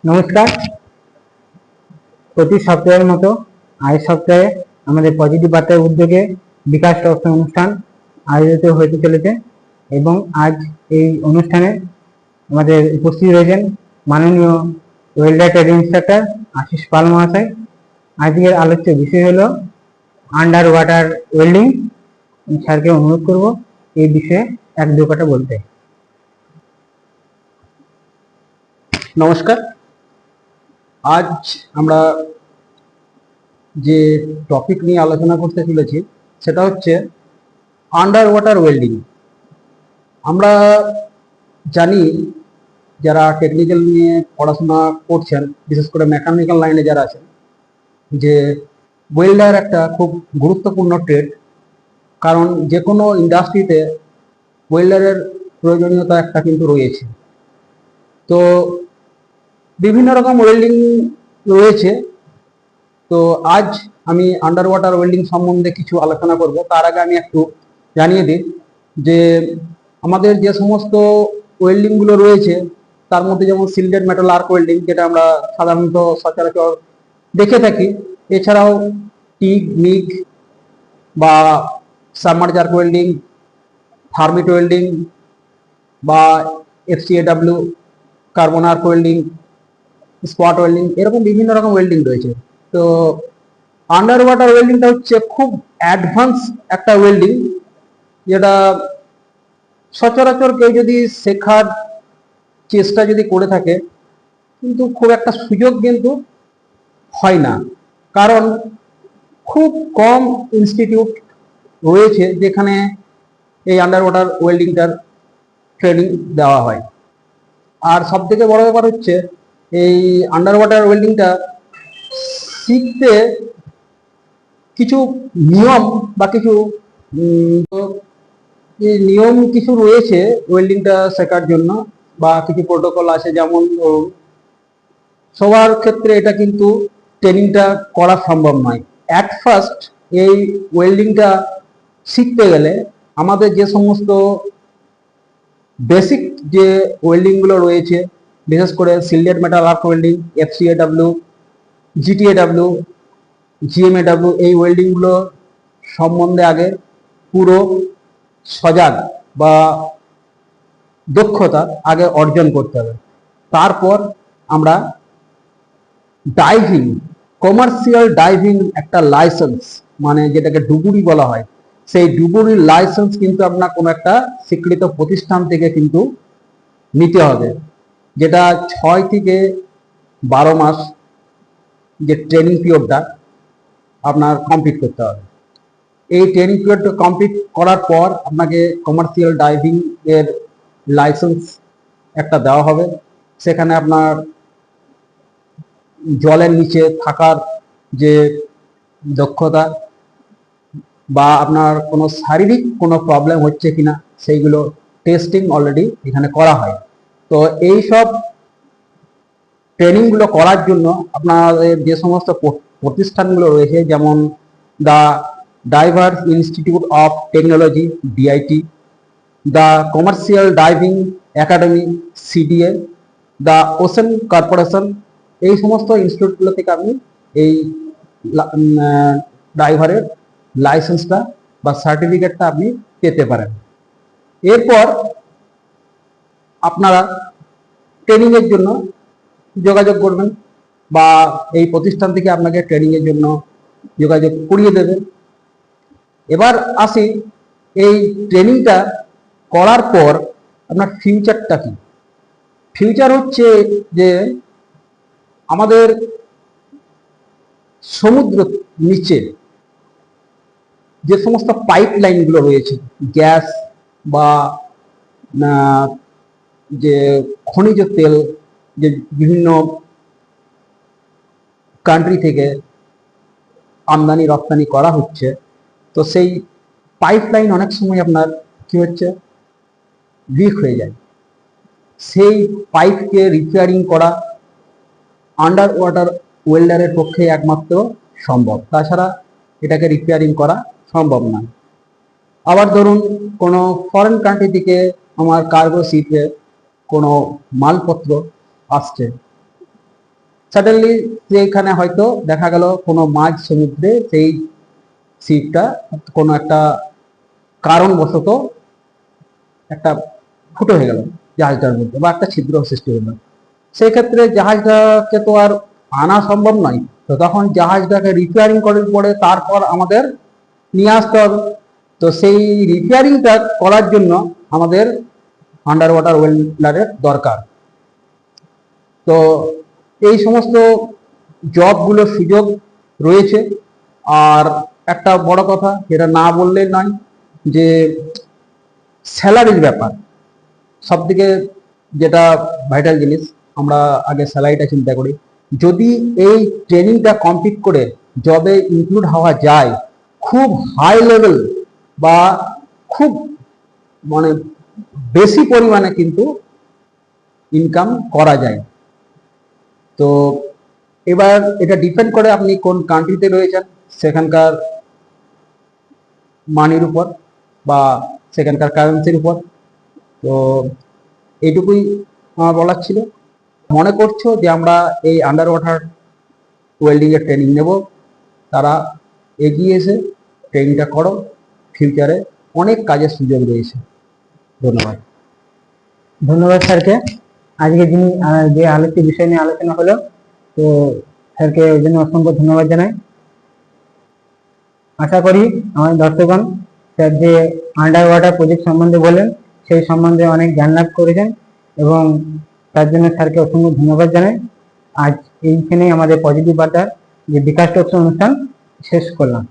নমস্কার। প্রতি সপ্তাহের মতো আজ সপ্তাহে আমাদের পজিটিভ বার্তার উদ্যোগে বিকাশ টক্স অনুষ্ঠান আয়োজিত হতে চলেছে এবং আজ এই অনুষ্ঠানে আমাদের উপস্থিত রয়েছেন মাননীয় ওয়েল্ডার ট্রেনিং ইনস্ট্রাক্টর আশিস পাল মহাশয়। আজকের আলোচ্য বিষয় হলো আন্ডার ওয়াটার ওয়েল্ডিং। স্যারকে অনুরোধ করব এই বিষয়ে এক দু কথা বলতে। নমস্কার। আজ আমরা যে টপিক নিয়ে আলোচনা করতে চলেছি সেটা হচ্ছে আন্ডার ওয়াটার ওয়েল্ডিং। আমরা জানি যারা টেকনিক্যাল নিয়ে পড়াশোনা করছেন, বিশেষ করে মেকানিক্যাল লাইনে যারা আছেন, যে ওয়েল্ডার একটা খুব গুরুত্বপূর্ণ ট্রেড। কারণ যে কোনো ইন্ডাস্ট্রিতে ওয়েল্ডারের প্রয়োজনীয়তা একটা কিন্তু রয়েছে। তো বিভিন্ন রকম ওয়েল্ডিং রয়েছে। তো আজ আমি আন্ডার ওয়াটার ওয়েল্ডিং সম্বন্ধে কিছু আলোচনা করব। তার আগে আমি একটু জানিয়ে দিই যে আমাদের যে সমস্ত ওয়েল্ডিংগুলো রয়েছে তার মধ্যে যেমন সিল্ডেড মেটাল আর্ক ওয়েল্ডিং, যেটা আমরা সাধারণত সচরাচর দেখে থাকি। এছাড়াও টিগ, মিগ বা submerge arc welding, thermit welding বা FCAW, carbon arc welding, spot welding, এরকম বিভিন্ন রকম ওয়েল্ডিং রয়েছে। তো আন্ডার ওয়াটার ওয়েল্ডিংটা হচ্ছে খুব অ্যাডভান্স একটা ওয়েল্ডিং, যেটা সচরাচর কেউ যদি শেখার চেষ্টা যদি করে থাকে কিন্তু খুব একটা সুযোগ কিন্তু হয় না। কারণ খুব কম ইনস্টিটিউট রয়েছে যেখানে এই আন্ডার ওয়াটার ওয়েল্ডিংটার ট্রেনিং দেওয়া হয়। আর সব থেকে বড় ব্যাপার হচ্ছে এই আন্ডার ওয়াটার ওয়েল্ডিংটা শিখতে কিছু নিয়ম বা কিছু নিয়ম কিছু রয়েছে ওয়েল্ডিংটা শেখার জন্য, বা কিছু প্রোটোকল আছে। যেমন সবার ক্ষেত্রে এটা কিন্তু ট্রেনিংটা করা সম্ভব নয়। অ্যাট ফার্স্ট এই ওয়েল্ডিংটা শিখতে গেলে আমাদের যে সমস্ত বেসিক যে ওয়েল্ডিংগুলো রয়েছে, বিশেষ করে shielded metal arc welding, FCAW, GTAW, GMAW, এই ওয়েল্ডিংগুলো সম্বন্ধে আগে পুরো সজাগ বা দক্ষতা আগে অর্জন করতে হবে। তারপর আমরা ডাইভিং, কমার্শিয়াল ডাইভিং একটা লাইসেন্স, মানে যেটাকে ডুবুরি বলা হয়, সেই ডুবুরির লাইসেন্স কিন্তু আপনার কোনো একটা স্বীকৃত প্রতিষ্ঠান থেকে কিন্তু নিতে হবে, যেটা 6 থেকে 12 মাস যে ট্রেনিং পিরিয়ডটা আপনার কমপ্লিট করতে হবে। এই ট্রেনিং পিরিয়ডটা কমপ্লিট করার পর আপনাকে কমার্শিয়াল ডাইভিং এর লাইসেন্স একটা দেওয়া হবে। সেখানে আপনার জলের নিচে থাকার যে দক্ষতা বা আপনার কোনো শারীরিক কোনো প্রবলেম হচ্ছে কিনা সেইগুলো টেস্টিং অলরেডি এখানে করা হয়। তো এই সব ট্রেনিংগুলো করার জন্য আপনাদের যে সমস্ত প্রতিষ্ঠানগুলো রয়েছে, যেমন the diverse institute of technology, DIT, the commercial diving academy, CDA, the ocean corporation, এই সমস্ত ইনস্টিটিউটগুলো থেকে আপনি এই ড্রাইভারের লাইসেন্সটা বা সার্টিফিকেটটা আপনি পেতে পারেন। এরপর আপনারা ট্রেনিংয়ের জন্য যোগাযোগ করবেন বা এই প্রতিষ্ঠান থেকে আপনাকে ট্রেনিংয়ের জন্য যোগাযোগ করিয়ে দেবে। এবার আসি, এই ট্রেনিংটা করার পর আপনার ফিউচারটা কি। ফিউচার হচ্ছে যে আমাদের সমুদ্র নিচে যে সমস্ত পাইপ লাইনগুলো রয়েছে, গ্যাস বা যে খনিজ তেল যে বিভিন্ন কান্ট্রি থেকে আমদানি রপ্তানি করা হচ্ছে, তো সেই পাইপ লাইন অনেক সময় আপনার কি হচ্ছে, লিক হয়ে যায়। সেই পাইপকে রিপেয়ারিং করা আন্ডার ওয়াটার ওয়েল্ডারের পক্ষে একমাত্র সম্ভব, তাছাড়া এটাকে রিপেয়ারিং করা সম্ভব নয়। আবার ধরুন কোনো ফরেন কান্ট্রি থেকে আমার কার্গো শিপে কোনো মালপত্র আসছে, সাডেনলি যেখানে হয়তো দেখা গেল কোনো মাঝ সমুদ্রে সেই শিপটা কোনো একটা কারণবশত একটা ফুটো হয়ে গেল জাহাজটার মধ্যে, বা একটা ছিদ্র সৃষ্টি হলো। সেই ক্ষেত্রে জাহাজটাকে তো আর আনা সম্ভব নয়, তো তখন জাহাজটাকে রিপেয়ারিং করার পরে তারপর আমাদের নিয়ে আসতে হবে। তো সেই রিপেয়ারিংটা করার জন্য আমাদের আন্ডার ওয়াটার ওয়েল্ডারের দরকার। তো এই সমস্ত জবগুলোর সুযোগ রয়েছে। আর একটা বড় কথা যেটা না বললে নয়, যে স্যালারির ব্যাপার সব থেকে যেটা ভাইটাল জিনিস, আমরা আগে স্যালারিটা চিন্তা করি। যদি এই ট্রেনিংটা কমপ্লিট করে জবে ইনক্লুড হওয়া যায়, খুব হাই লেভেল বা খুব মানে বেশি পরিমাণে কিন্তু ইনকাম করা যায়। তো এবার এটা ডিপেন্ড করে আপনি কোন কান্ট্রিতে রয়েছেন, সেখানকার মানির উপর বা সেখানকার কারেন্সির উপর। তো এইটুকুই আমার বলার ছিল। মনে করছো যে আমরা এই আন্ডার ওয়াটার ওয়েল্ডিং এর ট্রেনিং নেব, তারা এগিয়ে এসে ট্রেনিংটা করো, ফিউচারে অনেক কাজের সুযোগ রয়েছে। ধন্যবাদ। ধন্যবাদ স্যারকে। আজকে যিনি যে বিষয় নিয়ে আলোচনা হলো, তো স্যারকে ওই জন্য অসংখ্য ধন্যবাদ জানাই। আশা করি আমাদের দর্শকগণ স্যার যে আন্ডার ওয়াটার প্রজেক্ট সম্বন্ধে বলেন সেই সম্বন্ধে অনেক জ্ঞান লাভ করেছেন, এবং তার জন্য স্যারকে অসংখ্য ধন্যবাদ জানাই। আজ এইখানেই আমাদের পজিটিভ বার্তার যে বিকাশ টক্স অনুষ্ঠান শেষ করলাম।